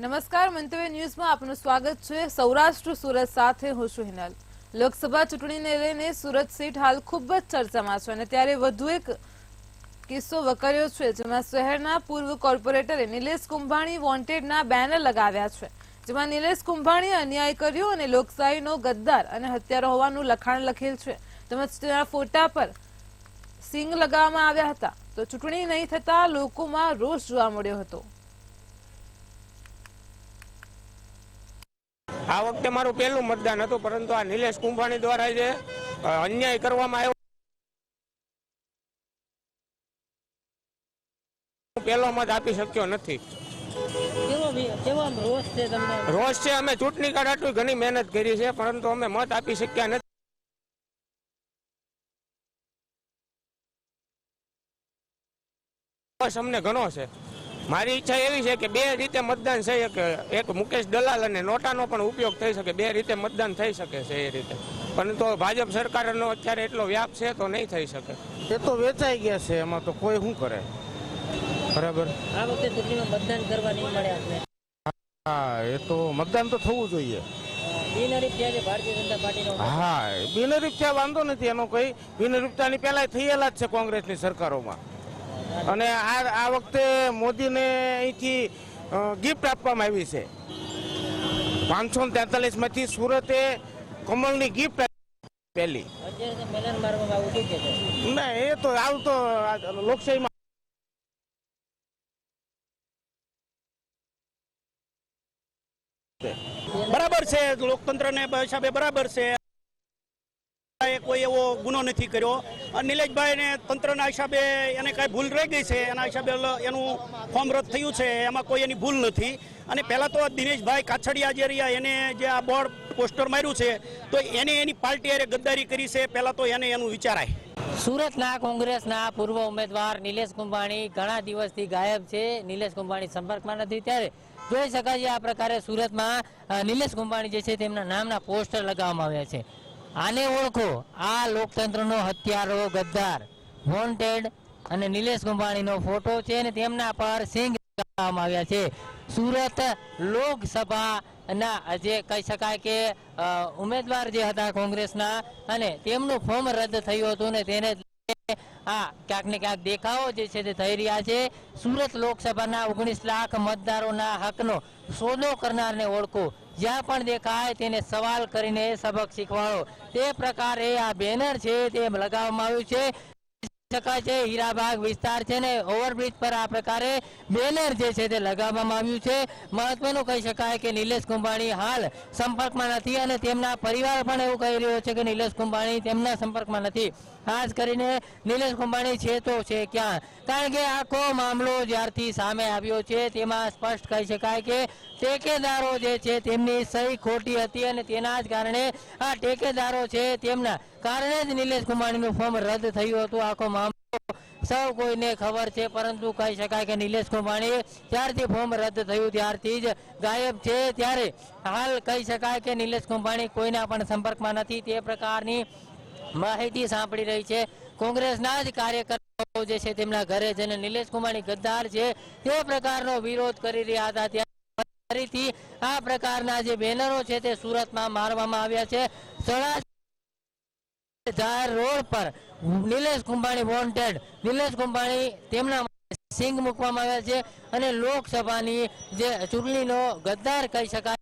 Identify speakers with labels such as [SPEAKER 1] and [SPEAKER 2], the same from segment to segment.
[SPEAKER 1] નમસ્કાર, મંતવ્ય ન્યૂઝમાં આપનું સ્વાગત છે। સૌરાષ્ટ્ર સુરત સાથે હું છું હિનાલ। લોકસભા ચૂંટણીને લઈને સુરત સીટ હાલ ખૂબ જ ચર્ચામાં છે અને ત્યારે વધુ એક કિસ્સો વકર્યો છે, જેમાં શહેરના પૂર્વ કોર્પોરેટરે નિલેશ કુંભાણી વોન્ટેડના બેનર લગાવ્યા છે, જેમાં નિલેશ કુંભાણીએ અન્યાય કર્યો અને લોકશાહીનો ગદ્દાર અને હત્યારો હોવાનું લખાણ લખેલ છે, તેમજ તેના ફોટા પર સિંગ લગાવવામાં આવ્યા હતા। તો ચૂંટણી નહીં થતા લોકોમાં રોષ જોવા મળ્યો હતો।
[SPEAKER 2] આ વખતે મારું પહેલું મતદાન હતું, પરંતુ આ નિલેશ કુંભાણી દ્વારા જે અન્યાય કરવામાં આવ્યો, પહેલો મત આપી શક્યો નથી। રોષ છે, અમે ચૂંટણી કાર્ડ આટલું ઘણી મહેનત કરી છે, પરંતુ અમે મત આપી શક્યા નથી। અમને ઘણો છે। મારી ઈચ્છા એવી છે કે બે રીતે મતદાન થઈ શકે, એક મુકેશ દલાલ અને નોટાનો પણ ઉપયોગ થઈ શકે, બે રીતે મતદાન થઈ શકે છે એ રીતે, પરંતુ ભાજપ સરકારનો અત્યારે એટલો વ્યાપ છે તો નહીં થઈ શકે।
[SPEAKER 3] એ તો વેચાઈ ગયા છે, એમાં તો કોઈ શું કરે, બરાબર।
[SPEAKER 4] આ વખતે ચૂંટણીમાં મતદાન કરવા નહીં મળે આપણે।
[SPEAKER 3] હા, એ તો મતદાન તો થવું જોઈએ।
[SPEAKER 4] બિનહરીફ છે ભારતીય જનતા પાર્ટીનો।
[SPEAKER 3] હા, બિનહરીફ છે, વાંધો નથી એનો કઈ। બિનહરીફતાની પહેલા થયેલા જ છે કોંગ્રેસની સરકારોમાં, અને આ વખતે મોદીને અહીંથી ગિફ્ટ આપવામાં આવી છે। 543 માંથી સુરતે કમળની ગિફ્ટ પહેલી।
[SPEAKER 4] અત્યારે મેલન મારવામાં આવું કે
[SPEAKER 3] ના, એ તો આવું તો લોકશાહીમાં
[SPEAKER 5] બરાબર છે, લોકતંત્રને હિસાબે બરાબર છે, કોઈ એવો ગુનો નથી કર્યો। નિલેશભાઈને તંત્રના હિસાબે એને કાંઈ ભૂલ રહી ગઈ છે, એના હિસાબે એનું ફોર્મ રદ થયું છે, એમાં કોઈ એની ભૂલ નથી। અને પહેલાં તો દિનેશભાઈ કાછડિયા જે રહ્યા, એને જે આ બોર્ડ પોસ્ટર માર્યું છે, તો એને એની પાર્ટી અરે ગદ્દારી કરી છે, પહેલાં તો એને એનું વિચારાય।
[SPEAKER 4] સુરતના કોંગ્રેસના પૂર્વ ઉમેદવાર નિલેશ કુંભાણી ઘણા દિવસથી ગાયબ છે। નિલેશ કુંભાણી સંપર્કમાં નથી, ત્યારે જોઈ શકાય છે આ પ્રકારે સુરતમાં નિલેશ કુંભાણી જે છે તેમના નામના પોસ્ટર લગાવવામાં આવ્યા છે। આને ઓળખો, આ લોકતંત્રનો હત્યારો, ગદ્દાર, વોન્ટેડ અને નિલેશ કુંભાણીનો ફોટો છે અને તેમના પર સિંગ લગાવવામાં આવ્યા છે। સુરત લોકસભાના જે કહી શકાય કે ઉમેદવાર જે હતા કોંગ્રેસના, અને તેમનું ફોર્મ રદ થયું હતું ને તેને આ ક્યાંક ને ક્યાંક દેખાવો જે છે તે થઈ રહ્યા છે। સુરત લોકસભાના 19 લાખ મતદારોના હકનો સોદો કરનારને ઓળખો, જ્યાં પણ દેખાય તેને સવાલ કરીને સબક શીખવાડો, તે પ્રકારે આ બેનર છે તે લગાવવામાં આવ્યું છે। શકાય છે હીરાબાગ વિસ્તાર છે ને ઓવરબ્રિજ પર આ પ્રકારે બેનર જે છે તે લગાવવામાં આવ્યું છે। મહત્વનું કહી શકાય કે નિલેશ કુંભાણી હાલ સંપર્કમાં નથી, અને તેમના પરિવાર પણ એવું કહી રહ્યો છે કે નિલેશ કુંભાણી તેમના સંપર્કમાં નથી। ખાસ કરીને નિલેશ કુંભાણી છે તો છે ક્યાં, કારણ કે આખો મામલો જ્યારથી સામે આવ્યો છે તેમાં સ્પષ્ટ કહી શકાય કે ટેકેદારો જે છે તેમની સહી ખોટી હતી, અને તેના જ કારણે આ ટેકેદારો છે તેમના કારણે જ નિલેશ કુંભાણીનું ફોર્મ રદ થયું હતું। આખો મામલો સૌ કોઈને ખબર છે, પરંતુ કહી શકાય કે નિલેશ કુંભાણી ત્યારથી ફોર્મ રદ થયું ત્યારથી જ ગાયબ છે। ત્યારે હાલ કહી શકાય કે નિલેશ કુંભાણી કોઈના પણ સંપર્કમાં નથી, તે પ્રકારની માહિતી સાંભળી રહી છે। કોંગ્રેસના જ કાર્યકર્તાઓ જે છે તેમના ઘરે જઈને નિલેશ કુંભાણી ગદ્દાર છે તે પ્રકારનો વિરોધ કરી રહ્યા હતા, ત્યારે ફરીથી આ પ્રકારના જે બેનરો છે તે સુરતમાં મારવામાં આવ્યા છે। જાહેર રોડ પર નિલેશ કુંભાણી વોન્ટેડ, નિલેશ કુંભાણી તેમના સિંગ મૂકવામાં આવ્યા છે, અને લોકસભાની જે ચૂંટણીનો ગદ્દાર કહી શકાય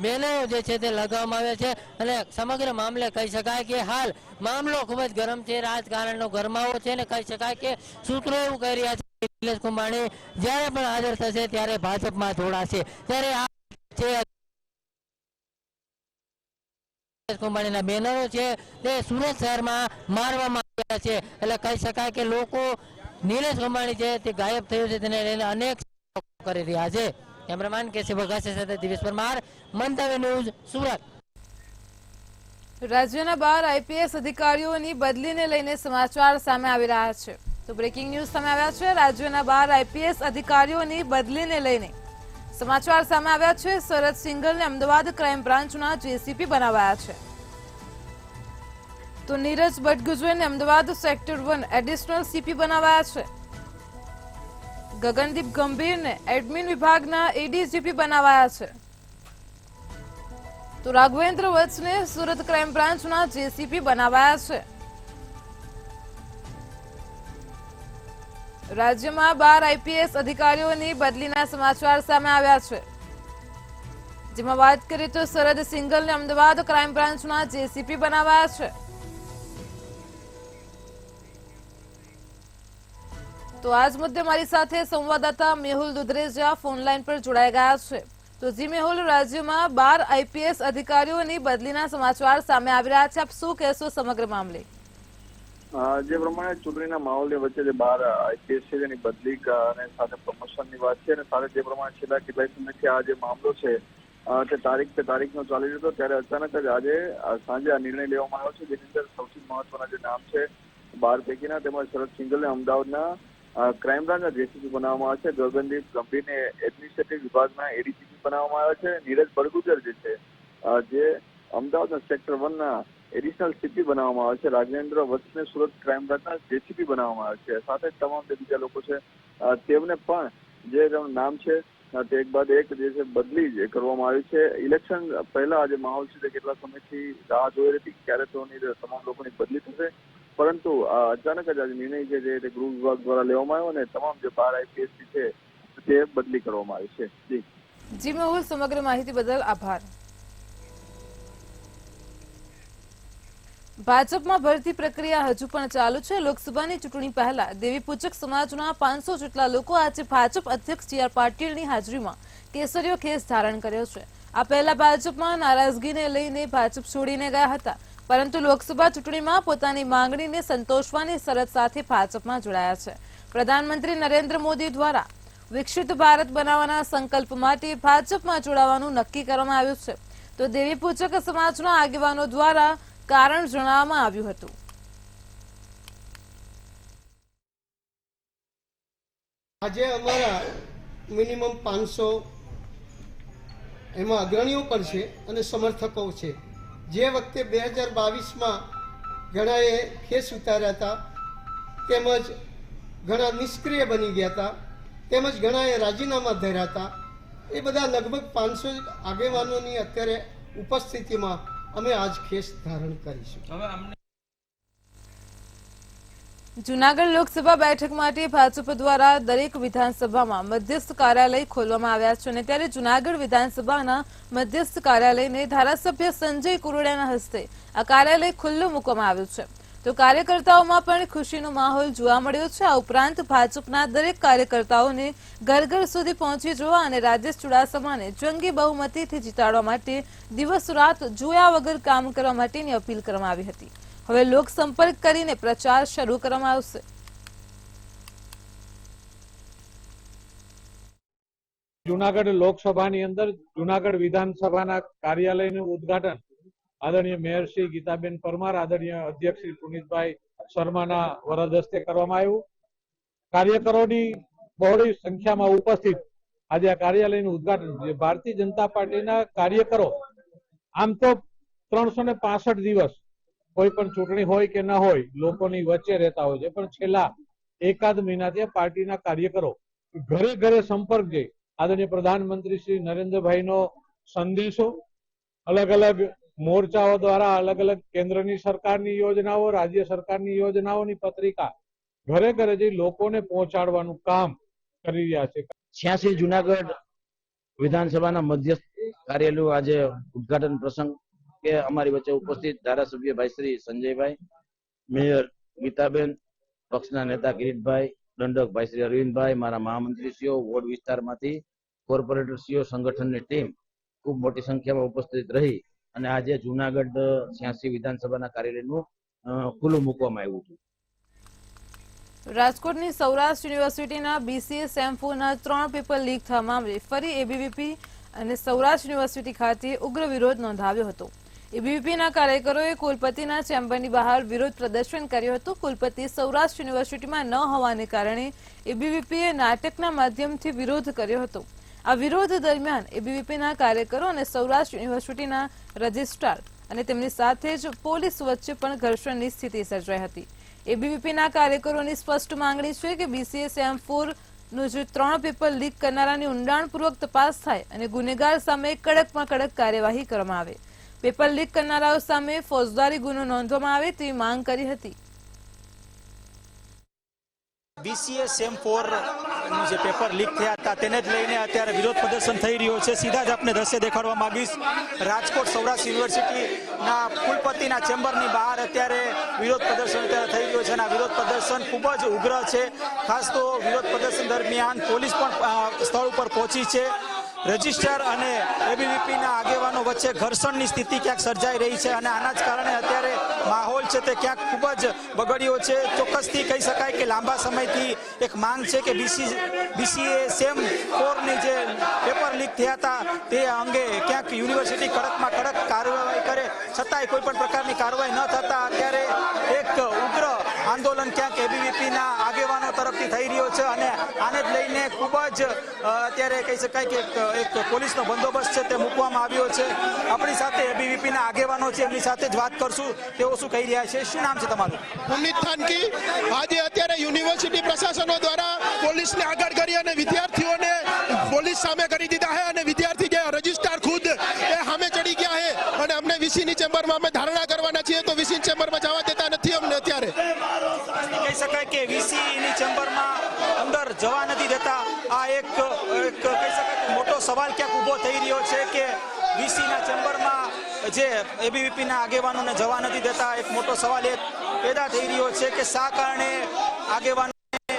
[SPEAKER 4] બેનરો જે છે તે લગાવવામાં આવ્યા છે। અને સમગ્ર મામલે કહી શકાય કે હાલ મામલો ખૂબ જ ગરમ છે, રાજકારણનો ગરમાવો છે, અને કહી શકાય કે સૂત્રો એવું કહી રહ્યા છે નિલેશ કુંભાણી જ્યારે પણ હાજર થશે ત્યારે ભાજપમાં જોડાશે। ત્યારે આ છે કુંભાણીના બેનરો છે તે સુરત શહેરમાં મારવામાં આવ્યા છે, એટલે કહી શકાય કે લોકો નિલેશ કુંભાણી છે તે ગાયબ થયું છે તેને લઈને અનેક કરી રહ્યા છે। કેમેરામેન કેસી બગાસી સાથે દિવેશ પરમાર, મંતવ્ય ન્યૂઝ, સુરત।
[SPEAKER 1] રાજ્યના 12 આઈપીએસ અધિકારીઓની બદલીને લઈને સમાચાર સામે આવી રહ્યા છે। તો બ્રેકિંગ ન્યૂઝ સામે આવ્યા છે। રાજ્યના 12 આઈપીએસ અધિકારીઓની બદલીને લઈને સમાચાર સામે આવ્યા છે। શરદ સિંઘલને અમદાવાદ ક્રાઇમ બ્રાન્ચના જેસીપી બનાવાયા છે, તો નીરજ ભટ્ટગુજરને અમદાવાદ સેક્ટર 1 એડિશનલ સીપી બનાવાયા છે। ગગનદીપ ગંભીરને એડમિન વિભાગના એડીજીપી બનાવાયા છે. તો રાઘવેન્દ્ર વત્સને સુરત ક્રાઇમ બ્રાન્ચના જેસીપી બનાવાયા છે. રાજ્યમાં 12 આઈપીએસ અધિકારીઓની બદલીના સમાચાર સામે આવ્યા છે. જેમાં વાત કરીએ તો શરદ સિંઘલને અમદાવાદ ક્રાઇમ બ્રાન્ચના જેસીપી બનાવાયા છે. તો આજ મુદ્દે મારી સાથે સંવાદદાતા મેહુલ દુધરેજા ફોનલાઈન પર જોડાઈ ગયા છે. તો જી મેહુલ, રાજ્યમાં 12 આઈપીએસ અધિકારીઓની બદલીના સમાચાર સામે આવી રહ્યા છે. આપ શું કહેશો સમગ્ર મામલે?
[SPEAKER 6] જે પ્રમાણે ચૂંટણીના માહોલની વચ્ચે જે 12 આઈપીએસ છે તેની બદલી અને સાથે પ્રમોશનની વાત છે અને સાથે જે પ્રમાણે છેલ્લા કેટલાય સમયથી આ જે મામલો છે તે તારીખનો ચાલી રહ્યો હતો, ત્યારે અચાનક જ આજે સાંજે આ નિર્ણય લેવામાં આવ્યો છે, જેની અંદર સૌથી મહત્વના જે નામ છે 12 પૈકીના, તેમાં શરદ સિંઘલને અમદાવાદના ક્રાઇમ બ્રાન્ચના જેસીપી બનાવવામાં આવે છે. ગગનદીપ ગંભીરને એડમિનિસ્ટ્રેટિવ વિભાગના એડીજીપી બનાવવામાં આવ્યા છે. નીરજ બડગુજર જે છે જે અમદાવાદના સેક્ટર 1ના એડિશનલ સીપી બનાવવામાં આવે છે. રાઘવેન્દ્ર વત્સને સુરત ક્રાઇમ બ્રાન્ચના જેસીપી બનાવવામાં આવે છે. સાથે તમામ જે બીજા લોકો છે તેમને પણ જે નામ છે તે એક બાદ એક જે છે બદલી કરવામાં આવી છે. ઇલેક્શન પહેલા જે માહોલ છે તે કેટલા સમયથી રાહ જોઈ રહી હતી ક્યારે તેઓની તમામ લોકોની બદલી થશે, પરંતુ અચાનક જ આજે નિર્ણય છે જે ગૃહ વિભાગ દ્વારા લેવામાં આવ્યો અને તમામ જે 12 આઈપીએસ છે તે બદલી કરવામાં આવી છે.
[SPEAKER 1] જી મેહુલ, સમગ્ર માહિતી બદલ આભાર. ભાજપમાં ભરતી પ્રક્રિયા હજુ પણ ચાલુ છે. લોકસભાની ચૂંટણી પહેલા દેવીપૂજક સમાજના 500 જેટલા લોકો આજે ભાજપ અધ્યક્ષ સી આર પાટીલની હાજરીમાં કેસરીયો ખેસ ધારણ કર્યો છે. આ પહેલા ભાજપમાં નારાજગીને લઈને ભાજપ છોડીને ગયા હતા, પરંતુ લોકસભા ચૂંટણીમાં પોતાની માંગણીને સંતોષવાની શરત સાથે ભાજપમાં જોડાયા છે. પ્રધાનમંત્રી નરેન્દ્ર મોદી દ્વારા વિકસિત ભારત બનાવવાના સંકલ્પ માટે ભાજપમાં જોડાવાનું નક્કી કરવામાં આવ્યું છે. તો દેવીપૂજક સમાજના આગેવાનો દ્વારા કારણ જણાવવામાં આવ્યું હતું.
[SPEAKER 7] આજે અમારા મિનિમમ 500 એમાં અગ્રણીઓ પણ છે અને સમર્થકો છે. જે વખતે 2022માં ઘણાએ ખેસ ઉતાર્યા હતા, તેમજ ઘણા નિષ્ક્રિય બની ગયા હતા, તેમજ ઘણાએ રાજીનામા ધર્યા હતા, એ બધા લગભગ 500 આગેવાનોની અત્યારે ઉપસ્થિતિમાં અમે આજ ખેસ ધારણ કરીશું.
[SPEAKER 1] જૂનાગઢ લોકસભા બેઠક માટે ભાજપ દ્વારા દરેક વિધાનસભામાં મધ્યસ્થ કાર્યાલય ખોલવામાં આવ્યા છે અને ત્યારે જૂનાગઢ વિધાનસભાના મધ્યસ્થ કાર્યાલયને ધારાસભ્ય સંજય કુરડિયાના હસ્તે આ કાર્યાલય ખુલ્લું મૂકવામાં આવ્યું છે. તો કાર્યકર્તાઓમાં પણ ખુશીનો માહોલ જોવા મળ્યો છે. આ ઉપરાંત ભાજપના દરેક કાર્યકર્તાઓને ઘર ઘર સુધી પહોંચી જવા અને રાજેશ ચુડાસમાને જંગી બહુમતીથી જીતાડવા માટે દિવસ રાત જોયા વગર કામ કરવા માટેની અપીલ કરવામાં આવી હતી. હવે લોક સંપર્ક કરીને પ્રચાર શરૂ કરવામાં આવશે.
[SPEAKER 8] જૂનાગઢ લોકસભાની અંદર જૂનાગઢ વિધાનસભાના કાર્યાલયનું ઉદ્ઘાટન આદરણીય મેયર શ્રી ગીતાબેન પરમાર, આદરણીય અધ્યક્ષ શ્રી પુનિતભાઈ શર્માના વરદ હસ્તે કરવામાં આવ્યું. કાર્યકરોની બહોળી સંખ્યામાં ઉપસ્થિત આજે આ કાર્યાલયનું ઉદ્ઘાટન. ભારતીય જનતા પાર્ટીના કાર્યકરો આમ તો 365 દિવસ કોઈ પણ ચૂંટણી હોય કે ન હોય લોકોની વચ્ચે રહેતા હોય છે, પણ છેલ્લા એકાદ મહિનાથી પાર્ટીના કાર્યકરો ઘરે ઘરે સંપર્ક જઈ આદરણીય પ્રધાનમંત્રી શ્રી નરેન્દ્રભાઈનો સંદેશો અલગ અલગ મોરચાઓ દ્વારા અલગ અલગ કેન્દ્રની સરકારની યોજનાઓ, રાજ્ય સરકારની યોજનાઓની પત્રિકા ઘરે ઘરે જઈ લોકોને પહોંચાડવાનું કામ કરી રહ્યા છે.
[SPEAKER 9] 86 જુનાગઢ વિધાનસભાના મધ્યસ્થ કાર્યાલયનું આજે ઉદ્ઘાટન પ્રસંગ કે અમારી વચ્ચે ઉપસ્થિત ધારાસભ્ય ભાઈ શ્રી સંજયભાઈ, મેયર ગીતાબેન, પક્ષના નેતા કિરીટભાઈ, દંડક ભાઈ શ્રી અરવિંદભાઈ, મારા મહામંત્રીશ્રીઓ, વોર્ડ વિસ્તારમાંથી કોર્પોરેટરશ્રીઓ, સંગઠનની ટીમ ખૂબ મોટી સંખ્યામાં ઉપસ્થિત રહી અને આજે જુનાગઢ 86 વિધાનસભાના કાર્યાલયનું ખુલ્લું મૂકવામાં આવ્યું હતું.
[SPEAKER 1] રાજકોટની સૌરાષ્ટ્ર યુનિવર્સિટીના બીસીએ સેમ4ના 3 પેપર લીક થવા મામલે ફરી એબીવીપી અને સૌરાષ્ટ્ર યુનિવર્સિટી ખાતે ઉગ્ર વિરોધ નોંધાવ્યો હતો. એબીવીપીના કાર્યકરોએ કુલપતિના ચેમ્બરની બહાર વિરોધ પ્રદર્શન કર્યું હતું. કુલપતિ સૌરાષ્ટ્ર યુનિવર્સિટીમાં ન હોવાને કારણે એબીવીપીએ નાટકના માધ્યમથી વિરોધ કર્યો હતો. આ વિરોધ દરમિયાન એબીવીપીના કાર્યકરો અને સૌરાષ્ટ્ર યુનિવર્સિટીના રજિસ્ટ્રાર અને તેમની સાથે જ પોલીસ વચ્ચે પણ ઘર્ષણની સ્થિતિ સર્જાઈ હતી. એબીવીપીના કાર્યકરોની સ્પષ્ટ માંગણી છે કે બીસીએ સેમ4 નું જે 3 પેપર લીક કરનારાની ઊંડાણપૂર્વક તપાસ થાય અને ગુનેગાર સામે કડકમાં કડક કાર્યવાહી કરવામાં આવે. પેપર લીક કરનારાઓ સામે ફોજદારી ગુનો નોંધવામાં આવે તેવી માંગ કરી હતી.
[SPEAKER 10] BCA સેમ 4 નું જે પેપર લીક થયા હતા તેને જ લઈને અત્યારે વિરોધ પ્રદર્શન થઈ રહ્યો છે. સીધા જ આપને દ્રશ્ય દેખાડવા માંગીશ. રાજકોટ સૌરાષ્ટ્ર યુનિવર્સિટીના કુલપતિના ચેમ્બરની બહાર અત્યારે વિરોધ પ્રદર્શન અત્યારે થઈ રહ્યો છે અને આ વિરોધ પ્રદર્શન ખૂબ જ ઉગ્ર છે. ખાસ તો વિરોધ પ્રદર્શન દરમિયાન પોલીસ પણ સ્થળ ઉપર પહોંચી છે. રજિસ્ટ્રાર અને એબીવીપીના આગેવાનો વચ્ચે ઘર્ષણની સ્થિતિ ક્યાંક સર્જાઈ રહી છે અને આના જ કારણે અત્યારે માહોલ છે તે ક્યાંક ખૂબ જ બગડ્યો છે. ચોક્કસથી કહી શકાય કે લાંબા સમયથી એક માંગ છે કે BCA સેમ 4ની જે પેપર લીક થયા હતા તે અંગે ક્યાંક યુનિવર્સિટી કડકમાં કડક કાર્યવાહી કરે, છતાંય કોઈ પણ પ્રકારની કાર્યવાહી ન થતા અત્યારે એક ઉગ્ર આંદોલન ક્યાંક એબીવીપીના આગેવાનો તરફથી થઈ રહ્યો છે અને આને જ લઈને ખૂબ જ અત્યારે કહી શકાય કે એક પોલીસનો બંદોબસ્ત છે તે મૂકવામાં આવ્યો છે. આપણી સાથે એબીવીપીના આગેવાનો છે, એમની સાથે જ વાત કરશું. તેઓ શું કહી રહ્યા છે? શું નામ છે તમારું?
[SPEAKER 11] પુનિત થાનકી. આજે અત્યારે યુનિવર્સિટી પ્રશાસનો દ્વારા પોલીસને આગળ કરી અને વિદ્યાર્થીઓને પોલીસ સામે કરી દીધા છે અને વિદ્યાર્થી જે રજિસ્ટ્રાર ખુદ એ સામે ચડી ગયા છે અને અમને વીસીની ચેમ્બરમાં અમે ધારણા કરવાના છીએ તો વીસી ચેમ્બરમાં જવા દેતા નથી અમને. અત્યારે
[SPEAKER 10] કહી શકાય કે વીસીની ચેમ્બરમાં અંદર જવા નથી દેતા. આ એક કહી શકાય કે મોટો સવાલ ક્યાંક ઊભો થઈ રહ્યો છે કે વીસીના ચેમ્બરમાં જે એબીવીપીના આગેવાનોને જવા નથી દેતા. એક મોટો સવાલ એ પેદા થઈ રહ્યો છે કે શા કારણે આગેવાનોને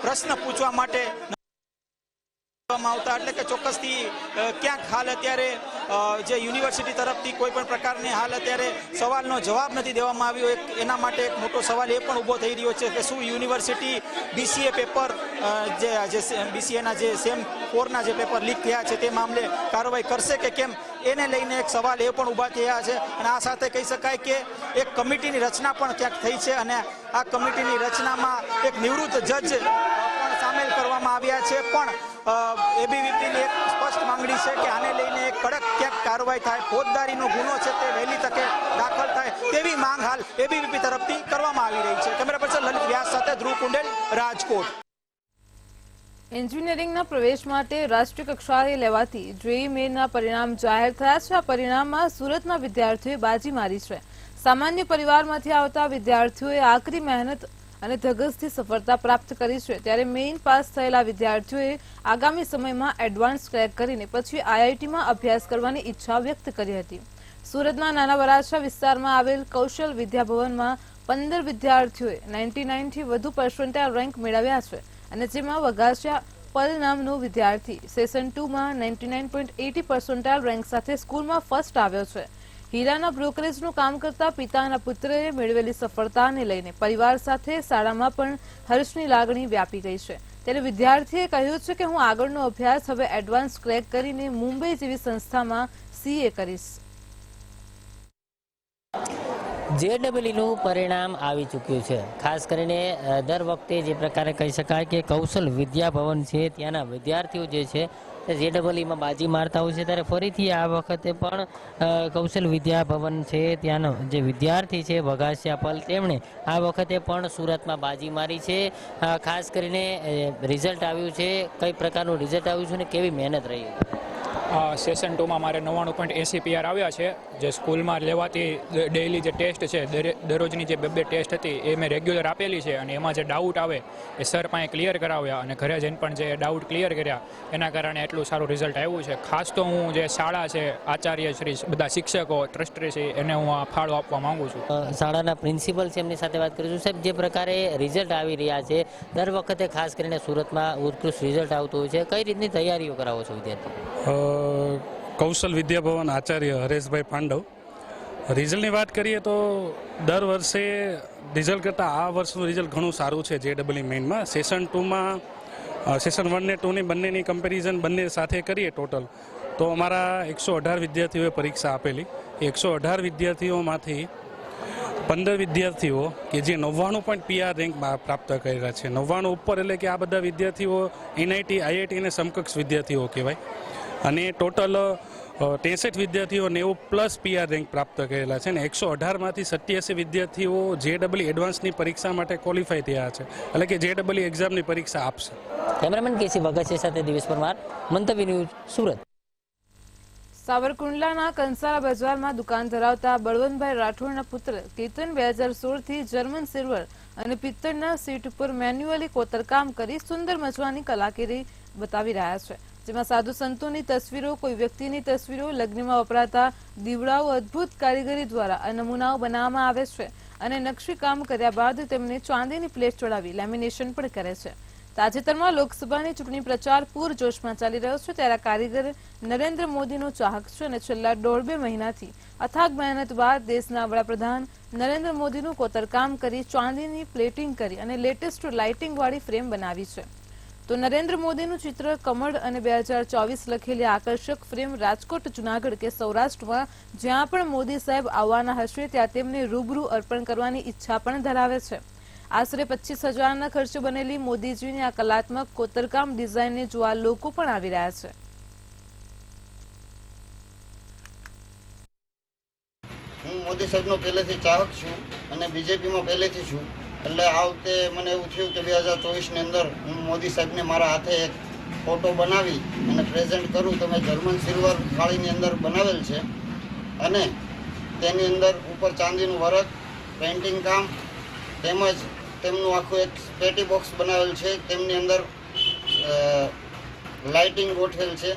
[SPEAKER 10] પ્રશ્ન પૂછવા માટે આવતા, એટલે કે ચોક્કસથી ક્યાંક હાલ અત્યારે જે યુનિવર્સિટી તરફથી કોઈ પણ પ્રકારની હાલ અત્યારે સવાલનો જવાબ નથી દેવામાં આવ્યો. એના માટે એક મોટો સવાલ એ પણ ઊભો થઈ રહ્યો છે કે શું યુનિવર્સિટી BCA પેપર જે BCAના જે સેમ 4ના જે પેપર લીક થયા છે તે મામલે કાર્યવાહી કરશે કે કેમ, એને લઈને એક સવાલ એ પણ ઊભા થયા છે. અને આ સાથે કહી શકાય કે એક કમિટીની રચના પણ ક્યાંક થઈ છે અને આ કમિટીની રચનામાં એક નિવૃત્ત જજ પણ સામેલ કરવામાં આવ્યા છે. પણ એબીવીપીની એક સ્પષ્ટ માંગણી છે કે આને લઈને એક કડક ક્યાંક કાર્યવાહી થાય, ફોજદારીનો ગુનો છે તે વહેલી તકે દાખલ થાય તેવી માંગ હાલ એબીવીપી તરફથી કરવામાં આવી રહી છે. કેમેરા પર્સન લલિત વ્યાસ સાથે ધ્રુવ કુંડેલ, રાજકોટ.
[SPEAKER 1] એન્જિનિયરિંગના પ્રવેશ માટે રાષ્ટ્રીય કક્ષાએ લેવાતી JEE મેઇનના પરિણામ જાહેર થયા છે. આ પરિણામમાં સુરતના વિદ્યાર્થીઓએ બાજી મારી છે. સામાન્ય પરિવારમાંથી આવતા વિદ્યાર્થીઓએ આકરી મહેનત અને ધગસથી સફળતા પ્રાપ્ત કરી છે. ત્યારે મેઇન પાસ થયેલા વિદ્યાર્થીઓએ આગામી સમયમાં એડવાન્સ ક્રેક કરીને પછી IITમાં અભ્યાસ કરવાની ઈચ્છા વ્યક્ત કરી હતી. સુરતના નાના વરાછા વિસ્તારમાં આવેલ કૌશલ વિદ્યાભવનમાં 15 વિદ્યાર્થીઓએ 99 થી વધુ પર્સન્ટાઇલ રેન્ક મેળવ્યા છે અને જેમાં વઘાસિયા પલ નામનો વિદ્યાર્થી સેશન 2માં 99.80 પર્સન્ટાઇલ રેન્ક સાથે સ્કૂલમાં ફર્સ્ટ આવ્યો છે. હીરાના બ્રોકરેજનું કામ કરતા પિતાના પુત્રએ મેળવેલી સફળતાને લઈને પરિવાર સાથે શાળામાં પણ હર્ષની લાગણી વ્યાપી ગઈ છે. ત્યારે વિદ્યાર્થીએ કહ્યું છે કે હું આગળનો અભ્યાસ હવે એડવાન્સ ક્રેક કરીને મુંબઈ જેવી સંસ્થામાં CA કરીશ.
[SPEAKER 4] JEEનું પરિણામ આવી ચૂક્યું છે. ખાસ કરીને દર વખતે જે પ્રકારે કહી શકાય કે કૌશલ વિદ્યાભવન છે ત્યાંના વિદ્યાર્થીઓ જે છે JEEમાં બાજી મારતા હોય છે, ત્યારે ફરીથી આ વખતે પણ કૌશલ વિદ્યાભવન છે ત્યાંનો જે વિદ્યાર્થી છે વઘાસિયા પલ, તેમણે આ વખતે પણ સુરતમાં બાજી મારી છે. ખાસ કરીને રિઝલ્ટ આવ્યું છે, કઈ પ્રકારનું રિઝલ્ટ આવ્યું છે અને કેવી મહેનત રહી?
[SPEAKER 12] સેશન 2માં મારે 99.80 PR આવ્યા છે. જે સ્કૂલમાં લેવાતી ડેઇલી જે ટેસ્ટ છે, દરરોજની જે બે ટેસ્ટ હતી એ મેં રેગ્યુલર આપેલી છે અને એમાં જે ડાઉટ આવે એ સર પાસે ક્લિયર કરાવ્યા અને ઘરે જઈને પણ જે ડાઉટ ક્લિયર કર્યા એના કારણે એટલું સારું રિઝલ્ટ આવ્યું છે. ખાસ તો હું જે શાળા છે, આચાર્ય શ્રી, બધા શિક્ષકો, ટ્રસ્ટી છે એને હું આ ફાળો આપવા માંગુ છું.
[SPEAKER 4] શાળાના પ્રિન્સિપલ છે એમની સાથે વાત કરીશું. સાહેબ, જે પ્રકારે રિઝલ્ટ આવી રહ્યા છે દર વખતે ખાસ કરીને સુરતમાં ઉત્કૃષ્ટ રિઝલ્ટ આવતું હોય છે, કઈ રીતની તૈયારીઓ કરાવો છો વિદ્યાર્થીઓ?
[SPEAKER 13] કૌશલ વિદ્યાભવન આચાર્ય હરેશભાઈ પાંડવ. રિઝલ્ટની વાત કરીએ તો દર વર્ષે રિઝલ્ટ કરતાં આ વર્ષનું રિઝલ્ટ ઘણું સારું છે. JEE મેઇનમાં સેશન 2માં સેશન 1 ને 2 ની બંનેની કમ્પેરિઝન બંને સાથે કરીએ ટોટલ તો અમારા 118 વિદ્યાર્થીઓએ પરીક્ષા આપેલી. 118 વિદ્યાર્થીઓમાંથી 15 વિદ્યાર્થીઓ કે જે 99 PR રેન્ક પ્રાપ્ત કર્યા છે. 99 ઉપર એટલે કે આ બધા વિદ્યાર્થીઓ NIT, IIT અને સમકક્ષ વિદ્યાર્થીઓ કહેવાય. અને ટોટલ 63 વિદ્યાર્થીઓ 90+ PR રેન્ક પ્રાપ્ત કરેલા છે ને 118માંથી 87 વિદ્યાર્થીઓ JEE એડવાન્સની પરીક્ષા માટે ક્વોલિફાય થયા છે, એટલે કે JEE એક્ઝામની પરીક્ષા આપશે.
[SPEAKER 4] કેમેરામેન કેસી ભગત છે સાથે દિવેશ પરમાર, મંતવ્ય ન્યૂઝ, સુરત.
[SPEAKER 1] સાવરકુંડલાના કંસારા બજારમાં દુકાન ધરાવતા બળવંતભાઈ રાઠોડના પુત્ર કેતન 2016થી જર્મન સિલ્વર અને પિત્તળના સીટ ઉપર મેન્યુઅલી કોતરકામ કરી સુંદર મજાની કલાકારી બતાવી રહ્યા છે, જેમાં સાધુ સંતોની તસવીરો, કોઈ વ્યક્તિની તસવીરો, લગ્નમાં વપરાતા દીવડાઓ અદ્ભુત કારીગરી દ્વારા આ નમૂનાઓ બનાવવામાં આવે છે અને નકશી કામ કર્યા બાદ તેમને ચાંદીની પ્લેટ ચડાવી લેમિનેશન પણ કરે છે. તાજેતરમાં લોકસભાની ચૂંટણી પ્રચાર પૂરજોશમાં ચાલી રહ્યો છે, ત્યારે કારીગર નરેન્દ્ર મોદીનો ચાહક છે અને છેલ્લા 1.5-2 મહિનાથી અથાગ મહેનત બાદ દેશના વડાપ્રધાન નરેન્દ્ર મોદીનું કોતરકામ કરી ચાંદીની પ્લેટિંગ કરી અને લેટેસ્ટ લાઇટિંગ વાળી ફ્રેમ બનાવી છે. તો નરેન્દ્ર મોદીનું ચિત્ર, કમળ અને 2024 લખેલી આકર્ષક ફ્રેમ રાજકોટ, જૂનાગઢ કે સૌરાષ્ટ્રમાં જ્યાં પણ મોદી સાહેબ આવવાના હશે ત્યાં તેમને રૂબરૂ અર્પણ કરવાની ઈચ્છા પણ ધરાવે છે. આશરે 25,000ના ખર્ચે બનેલી મોદીજીની આ કલાત્મક કોતરકામ ડિઝાઇનને જોવા લોકો પણ આવી રહ્યા છે.
[SPEAKER 14] હું મોદી સાહેબનો પહેલેથી ચાહક છું અને બીજેપીમાં પહેલેથી છું, એટલે આ વખતે મને એવું થયું કે 2024ની અંદર હું મોદી સાહેબને મારા હાથે એક ફોટો બનાવી અને પ્રેઝન્ટ કરું. તો મેં જર્મન સિલ્વર થાળીની અંદર બનાવેલ છે અને તેની અંદર ઉપર ચાંદીનું વર્ક, પેઇન્ટિંગ કામ તેમજ તેમનું આખું એક પેટી બોક્સ બનાવેલ છે. તેમની અંદર લાઇટિંગ ગોઠવેલ છે,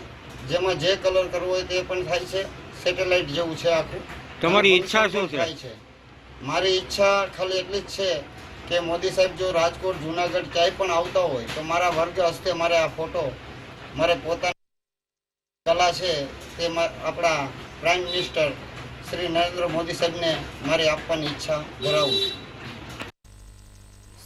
[SPEAKER 14] જેમાં જે કલર કરવો હોય તે પણ થાય છે. સેટેલાઇટ જેવું છે આખું.
[SPEAKER 3] તમારી ઈચ્છા શું છે?
[SPEAKER 14] મારી ઈચ્છા ખાલી એટલી જ છે કે મોદી સાહેબ જો રાજકોટ, જૂનાગઢ ક્યાંય પણ આવતા હોય તો મારા વર્ગ હસ્તે મારે આ ફોટો, મારે પોતાની કલા છે તે આપણા પ્રાઇમ મિનિસ્ટર શ્રી નરેન્દ્ર મોદી સાહેબને મારે આપવાની ઈચ્છા ધરાવું છું.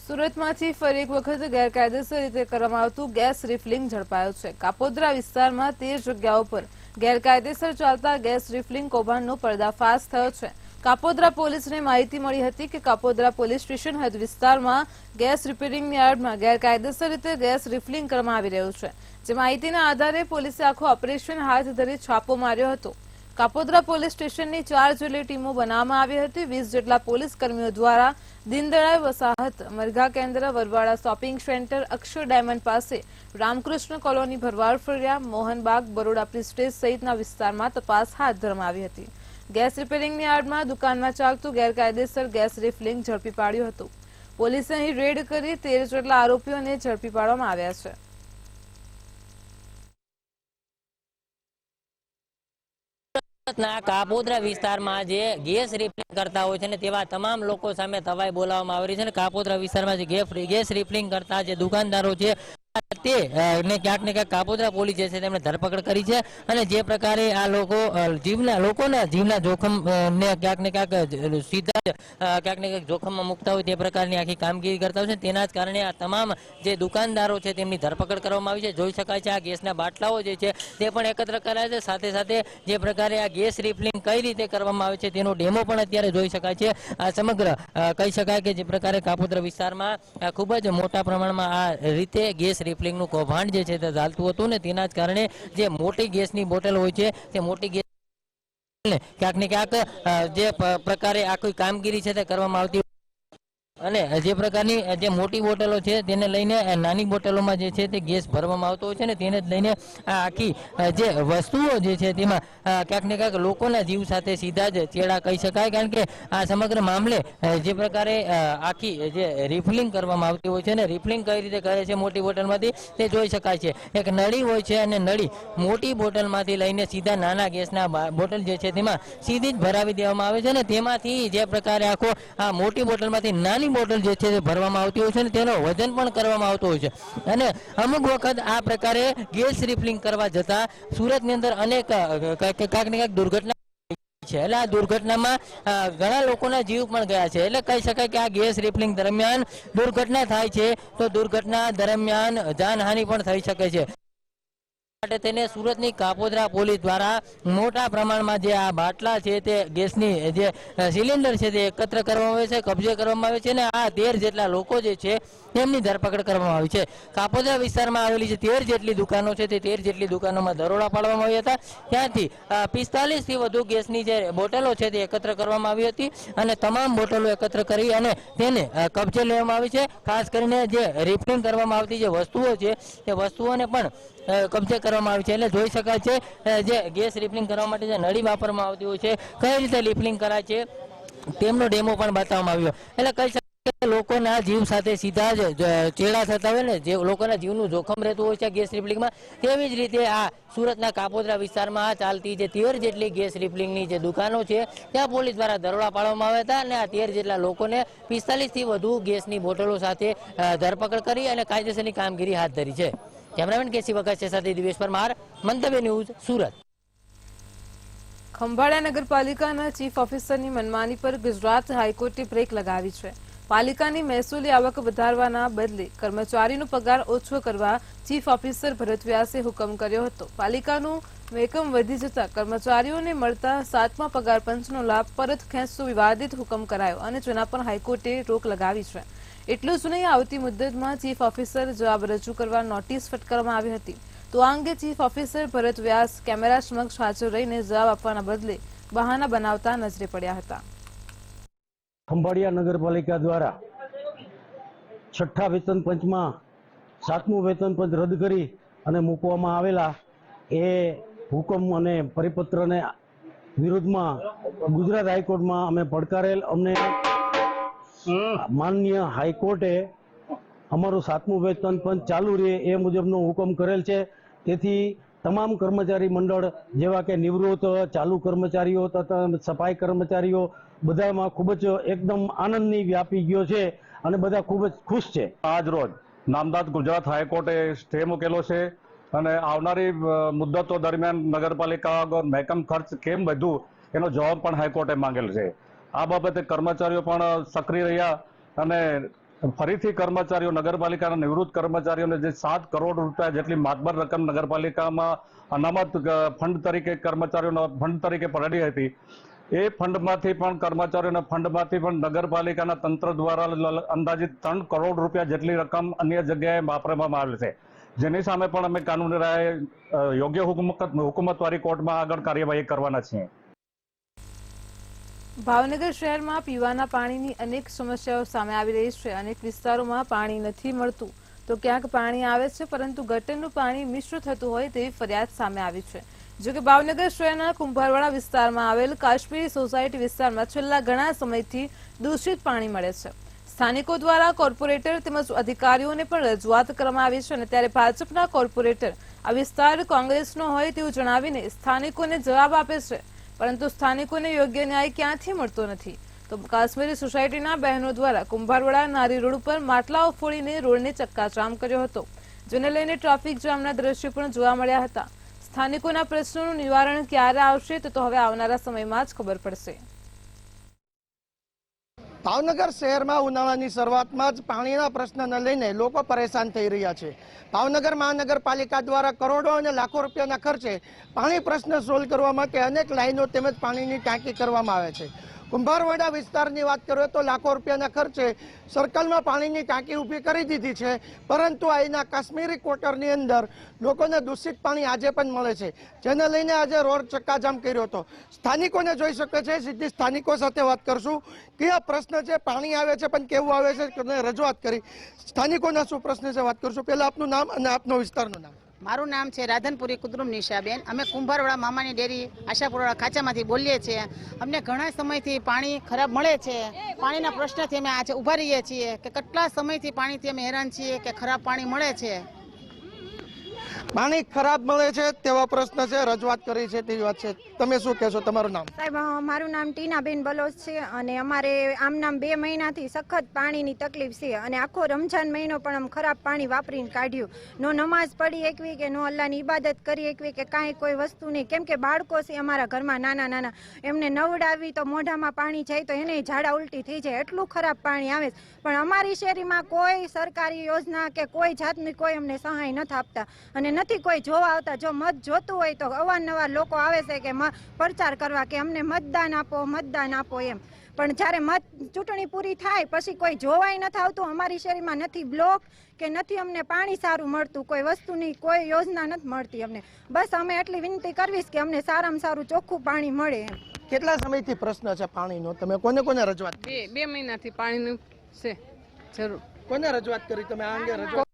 [SPEAKER 1] સુરતમાંથી ફરી એક વખત ગેરકાયદેસર રીતે કરવામાં આવતું ગેસ રિફિલિંગ ઝડપાયું છે. કાપોદ્રા વિસ્તારમાં 13 જગ્યાઓ પર ગેરકાયદેસર ચાલતા ગેસ રિફિલિંગ કૌભાંડનો પર્દાફાશ થયો છે. કાપોદ્રા પોલીસને માહિતી મળી હતી કે કાપોદ્રા પોલીસ સ્ટેશન હદ વિસ્તારમાં ગેસ રિપેરિંગની આડમાં ગેરકાયદેસર રીતે ગેસ રિફિલિંગ કરવામાં આવી રહ્યું છે, જે માહિતીના આધારે પોલીસે આખું ઓપરેશન હાથ ધરી છાપો માર્યો હતો. કાપોદ્રા પોલીસ સ્ટેશનની 4 જેટલી ટીમો બનાવવામાં આવી હતી. 20 જેટલા પોલીસ કર્મીઓ દ્વારા દીનદયાળ વસાહત, મરઘા કેન્દ્ર, વરવાડા શોપિંગ સેન્ટર, અક્ષર ડાયમંડ પાસે, રામકૃષ્ણ કોલોની, ભરવાડ ફળિયા, મોહનબાગ, બરોડા પ્રિસ્ટેજ સહિતના વિસ્તારમાં તપાસ હાથ ધરવામાં આવી હતી. ગેસ રિપેરિંગની આડમાં દુકાનમાં ચાલતું ગેરકાયદેસર ગેસ રિફિલિંગ ઝડપી પાડ્યું હતું. પોલીસે અહીં રેડ કરી 13 જેટલા આરોપીઓને ઝડપી પાડવામાં આવ્યા છે.
[SPEAKER 4] સુરતના કાપોદ્રા વિસ્તારમાં જે ગેસ રિફિલિંગ કરતા હોય છે ને તેવા તમામ લોકો સામે તવાઈ બોલાવવામાં આવી રહી છે. કાપોદ્રા વિસ્તારમાં જે ગેસ રિફિલિંગ કરતા જે દુકાનદારો છે તે ને ક્યાંક ને ક્યાંક કાપોદ્રા પોલીસ જે છે તેમણે ધરપકડ કરી છે અને જે પ્રકારે આ લોકોના જીવના જોખમ ને ક્યાંક ને ક્યાંક સીધા ક્યાંક ને ક્યાંક જોખમમાં મૂકતા હોય તે પ્રકારની આખી કામગીરી કરતા હોય છે. તેના જ કારણે આ તમામ જે દુકાનદારો છે તેમની ધરપકડ કરવામાં આવી છે. જોઈ શકાય છે આ ગેસના બાટલાઓ જે છે તે પણ એકત્ર કરાયા છે. સાથે સાથે જે પ્રકારે આ ગેસ રિફિલિંગ કઈ રીતે કરવામાં આવે છે તેનો ડેમો પણ અત્યારે જોઈ શકાય છે. આ સમગ્ર કહી શકાય કે જે પ્રકારે કાપોદ્રા વિસ્તારમાં ખૂબ જ મોટા પ્રમાણમાં આ રીતે ગેસ રિફિલિંગનું કૌભાંડ જે છે તે ચાલતું હતું ને તેના જ કારણે જે મોટી ગેસની બોટલ હોય છે તે મોટી ગેસ ક્યાંક ને ક્યાંક જે પ્રકારે આખી કામગીરી છે તે કરવામાં આવતી અને જે પ્રકારની જે મોટી બોટલો છે તેને લઈને નાની બોટલોમાં જે છે તે ગેસ ભરવામાં આવતો હોય છે ને તેને જ લઈને આ આખી જે વસ્તુઓ જે છે તેમાં ક્યાંક ને ક્યાંક લોકોના જીવ સાથે સીધા જ ચેડા કહી શકાય. કારણ કે આ સમગ્ર મામલે જે પ્રકારે આખી જે રિફિલિંગ કરવામાં આવતી હોય છે ને રિફિલિંગ કઈ રીતે કરે છે મોટી બોટલમાંથી તે જોઈ શકાય છે. એક નળી હોય છે અને નળી મોટી બોટલમાંથી લઈને સીધા નાના ગેસના બોટલ જે છે તેમાં સીધી જ ભરાવી દેવામાં આવે છે ને તેમાંથી જે પ્રકારે આખો આ મોટી બોટલમાંથી નાની બોટલ જે છે તે ભરવામાં આવતી હોય છે અને તેનો વજન પણ કરવામાં આવતો હોય છે. અને અમુક વખત આ પ્રકારે ગેસ રિફિલિંગ કરવા જતા સુરતની અંદર અનેક ક્યાંક ને ક્યાંક દુર્ઘટના છે. એટલે આ દુર્ઘટનામાં ઘણા લોકોના જીવ પણ ગયા છે. એટલે કહી શકાય કે આ ગેસ રિફિલિંગ દરમિયાન દુર્ઘટના થાય છે તો દુર્ઘટના દરમિયાન જાનહાનિ પણ થઈ શકે છે. માટે તેને સુરતની કાપોદ્રા પોલીસ દ્વારા મોટા પ્રમાણમાં જે આ બાટલા છે તે ગેસની જે સિલિન્ડર છે તે એકત્ર કરવામાં આવે છે, કબજે કરવામાં આવે છે અને આ 13 જેટલા લોકો જે છે તેમની ધરપકડ કરવામાં આવી છે. કાપોદ્રા વિસ્તારમાં આવેલી જે 13 જેટલી દુકાનો છે તે 13 જેટલી દુકાનોમાં દરોડા પાડવામાં આવ્યા હતા. ત્યાંથી 45 થી વધુ ગેસની જે બોટલો છે તે એકત્ર કરવામાં આવી હતી અને તમામ બોટલો એકત્ર કરી અને તેને કબજે લેવામાં આવી છે. ખાસ કરીને જે રિફિલિંગ કરવામાં આવતી જે વસ્તુઓ છે તે વસ્તુઓને પણ કબજે કરવામાં આવી છે. એટલે જોઈ શકાય છે જે ગેસ રિફિલિંગ કરવા માટે જે નળી વાપરવામાં આવતી હોય છે, કઈ રીતે રિફિલિંગ કરાય છે તેમનો ડેમો પણ બતાવવામાં આવ્યો. એટલે કહી શકાય લોકોના જીવ સાથે સીધા જ ચેડા થતા હોય ને, જે લોકોના જીવનું જોખમ રહેતું હોય છે ગેસ રિફિલિંગમાં, તેવી જ રીતે આ સુરતના કાપોદ્રા વિસ્તારમાં ચાલતી જે 13 જેટલી ગેસ રિફિલિંગની જે દુકાનો છે ત્યાં પોલીસ દ્વારા દરોડા પાડવામાં આવ્યા હતા અને આ 13 જેટલા લોકોને 45 થી વધુ ગેસની બોટલો સાથે ધરપકડ કરી અને કાયદેસરની કામગીરી હાથ ધરી છે. કેમેરામેન કેસી વગર સાથે દિવેશ પરમાર, મંતવ્ય ન્યૂઝ, સુરત.
[SPEAKER 1] ખંભાળિયા નગરપાલિકાના ચીફ ઓફિસરની મનમાની પર ગુજરાત હાઈકોર્ટે બ્રેક લગાવી છે. પાલિકાની મહેસૂલી આવક વધારવાના બદલે કર્મચારીનો પગાર ઓછો કરવા ચીફ ઓફિસર ભરત વ્યાસે હુકમ કર્યો હતો. પાલિકાનું વેકમ વધી જતા કર્મચારીઓને મળતા 7મા પગાર પંચનો લાભ પરત ખેંચતો વિવાદિત હુકમ કરાયો અને જેના પર હાઈકોર્ટે રોક લગાવી છે. એટલું જ નહીં, આવતી મુદ્દતમાં ચીફ ઓફિસર જવાબ રજૂ કરવા નોટિસ ફટકારવામાં આવી હતી. તો આ અંગે ચીફ ઓફિસર ભરત વ્યાસ કેમેરા સમક્ષ હાજર રહીને જવાબ આપવાના બદલે બહાના બનાવતા નજરે પડ્યા હતા.
[SPEAKER 15] ખંભાળિયા નગરપાલિકા દ્વારા 6ઠ્ઠા વેતન પંચમાં 7મું વેતન પંચ રદ કરી અને મૂકવામાં આવેલા એ હુકમ અને પરિપત્રને વિરોધમાં ગુજરાત હાઈકોર્ટમાં અમે પડકારેલ. અમને માનનીય હાઈકોર્ટે અમારું 7મું વેતન પંચ ચાલુ રહે એ મુજબનો હુકમ કરેલ છે. તેથી તમામ કર્મચારી મંડળ જેવા કે નિવૃત્ત, ચાલુ કર્મચારીઓ તથા સફાઈ કર્મચારીઓ બધામાં ખૂબ જ એકદમ આનંદની વ્યાપી ગયો છે અને બધા ખૂબ જ ખુશ છે.
[SPEAKER 16] આજ રોજ નામદાર ગુજરાત હાઈકોર્ટે સ્ટે મૂકેલો છે અને આવનારી મુદ્દતો દરમિયાન નગરપાલિકા મહેકમ ખર્ચ કેમ વધ્યું એનો જવાબ પણ હાઈકોર્ટે માંગેલ છે. આ બાબતે કર્મચારીઓ પણ સક્રિય રહ્યા અને ફરીથી કર્મચારીઓ, નગરપાલિકાના નિવૃત્ત કર્મચારીઓને જે 7 કરોડ રૂપિયા જેટલી માતબર રકમ નગરપાલિકામાં અનામત ફંડ તરીકે કર્મચારીઓના ફંડ તરીકે પડી હતી, એ ફંડમાંથી પણ કર્મચારીઓના ફંડમાંથી પણ નગરપાલિકાના તંત્ર દ્વારા અંદાજિત 3 કરોડ રૂપિયા જેટલી રકમ અન્ય જગ્યાએ વાપરવામાં આવેલ છે. જેની સામે પણ અમે કાનૂની રાહે યોગ્ય હુકુમતવાળી કોર્ટમાં આગળ કાર્યવાહી કરવાના છીએ.
[SPEAKER 1] ભાવનગર શહેરમાં પીવાના પાણીની અનેક સમસ્યાઓ સામે આવી રહી છે. અનેક વિસ્તારોમાં પાણી નથી મળતું તો ક્યાંક પાણી આવે છે પરંતુ ગટરનું પાણી મિશ્ર થતું હોય તેવી ફરિયાદ સામે આવી છે. જો કે ભાવનગર શહેરના કુંભારવાડા વિસ્તારમાં આવેલ કાશ્મીરી સોસાયટી વિસ્તારમાં છેલ્લા ઘણા સમયથી દૂષિત પાણી મળે છે. સ્થાનિકો દ્વારા કોર્પોરેટર તેમજ અધિકારીઓને પણ રજૂઆત કરવામાં આવી છે અને ત્યારે ભાજપના કોર્પોરેટર આ વિસ્તાર કોંગ્રેસનો હોય તેવું જણાવીને સ્થાનિકોને જવાબ આપે છે, પરંતુ સ્થાનિકોને યોગ્ય ન્યાય ક્યાંથી મળતો નથી. તો કાશ્મીરી સોસાયટીના બહેનો દ્વારા કુંભારવાડા નારી રોડ ઉપર માટલાઓ ફોડીને રોડને ચક્કાજામ કર્યો હતો, જેને લઈને ટ્રાફિક જામના દ્રશ્યો પણ જોવા મળ્યા હતા. સ્થાનિકોના પ્રશ્નોનું નિવારણ ક્યારે આવશે તો હવે આવનારા સમયમાં જ ખબર પડશે.
[SPEAKER 7] ભાવનગર શહેરમાં ઉનાળાની શરૂઆતમાં જ પાણીના પ્રશ્નને લઈને લોકો પરેશાન થઈ રહ્યા છે. ભાવનગર મહાનગરપાલિકા દ્વારા કરોડો અને લાખો રૂપિયાના ખર્ચે પાણી પ્રશ્ન સોલ્વ કરવા માટે અનેક લાઈનો તેમજ પાણીની ટાંકી કરવામાં આવે છે. કુંભારવાડા વિસ્તારની વાત કરીએ તો લાખો રૂપિયાના ખર્ચે સર્કલમાં પાણીની ટાંકી ઊભી કરી દીધી છે, પરંતુ અહીંના કાશ્મીરી ક્વાર્ટરની અંદર લોકોને દૂષિત પાણી આજે પણ મળે છે, જેને લઈને આજે રોડ ચક્કાજામ કર્યો હતો. સ્થાનિકોને જોઈ શકે છે, સીધી સ્થાનિકો સાથે વાત કરશું કે આ પ્રશ્ન છે, પાણી આવે છે પણ કેવું આવે છે, રજૂઆત કરી. સ્થાનિકોના શું પ્રશ્ન છે વાત કરશું. પહેલા આપનું નામ અને આપનો વિસ્તારનું નામ.
[SPEAKER 17] મારું નામ છે રાધનપુરી કુદરુમ નિશાબેન. અમે કુંભારવાડા મામાની ડેરી આશાપુરવાડા ખાંચામાંથી બોલીએ છીએ. અમને ઘણા સમયથી પાણી ખરાબ મળે છે. પાણીના પ્રશ્નથી અમે આજે ઊભા રહીએ છીએ કે કેટલા સમયથી પાણીથી અમે હેરાન છીએ કે ખરાબ પાણી મળે છે.
[SPEAKER 7] પાણી ખરાબ મળે છે તેવા પ્રશ્ન છે, રજૂઆત કરી છે તેવી વાત છે. તમે શું કહેશો? તમારું નામ?
[SPEAKER 18] સાહેબ, મારું નામ ટીનાબેન બલોચ છે અને અમારે આમ નામ 2 મહિનાથી સખત પાણીની તકલીફ છે અને આખો રમજાન મહિનો પણ આમ ખરાબ પાણી વાપરીને કાઢ્યું. નો નમાઝ પડી એકવી કે નો અલ્લાહની ઇબાદત કરી એકવી કે કાંઈ કોઈ વસ્તુ નહીં, કેમ કે બાળકો છે અમારા ઘરમાં નાના નાના, એમને નવડાવી તો મોઢામાં પાણી જાય તો એને ઝાડા ઉલટી થઈ જાય, એટલું ખરાબ પાણી આવે છે. પણ અમારી શેરીમાં કોઈ સરકારી યોજના કે કોઈ જાતની કોઈ અમને સહાય નથી આપતા અને નથી કોઈ જોવા આવતા. જો મત જોતું હોય તો અવારનવાર લોકો આવે છે કે પ્રચાર કરવા કે અમને મતદાન આપો એમ, પણ જ્યારે ચૂંટણી પૂરી થાય પછી કોઈ જોવાય નથી આવતું. અમારી શેરીમાં નથી બ્લોક કે નથી અમને પાણી સારું મળતું, કોઈ વસ્તુની કોઈ યોજના નથી મળતી અમને. બસ અમે એટલી વિનંતી કરવીશ કે અમને સારામાં સારું ચોખ્ખું પાણી મળે એમ.
[SPEAKER 11] કેટલા સમયથી પ્રશ્ન છે પાણીનો? તમે કોને રજૂઆત?
[SPEAKER 19] બે મહિનાથી પાણીનું છે જરૂર.
[SPEAKER 11] કોને રજૂઆત કરી તમે આ અંગે? રજૂઆત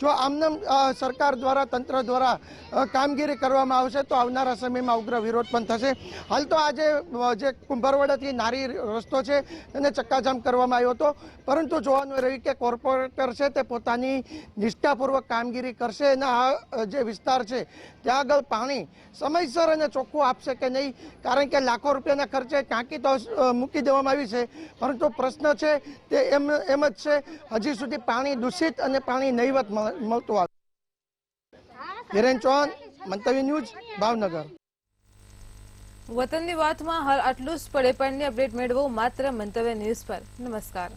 [SPEAKER 11] જો આમનામ સરકાર દ્વારા તંત્ર દ્વારા કામગીરી કરવામાં આવશે તો આવનારા સમયમાં ઉગ્ર વિરોધ પણ થશે. હાલ તો આજે જે કુંભારવાડાથી નારી રસ્તો છે એને ચક્કાજામ કરવામાં આવ્યો હતો, પરંતુ જોવાનું રહ્યું કે કોર્પોરેટર છે તે પોતાની નિષ્ઠાપૂર્વક કામગીરી કરશે અને આ જે વિસ્તાર છે ત્યાં આગળ પાણી સમયસર અને ચોખ્ખું આપશે કે નહીં, કારણ કે લાખો રૂપિયાના ખર્ચે ટાંકી તો મૂકી દેવામાં આવી છે, પરંતુ પ્રશ્ન છે તે એમ જ છે, હજી સુધી પાણી દૂષિત અને પાણી નહીવત મળતું આવે. હિરેન ચૌહાણ, મંતવ્ય ન્યૂઝ, ભાવનગર.
[SPEAKER 1] વતનની વાતમાં હાલ આટલું જ. પડે પણની અપડેટ મેળવો માત્ર મંતવ્ય ન્યૂઝ પર. નમસ્કાર.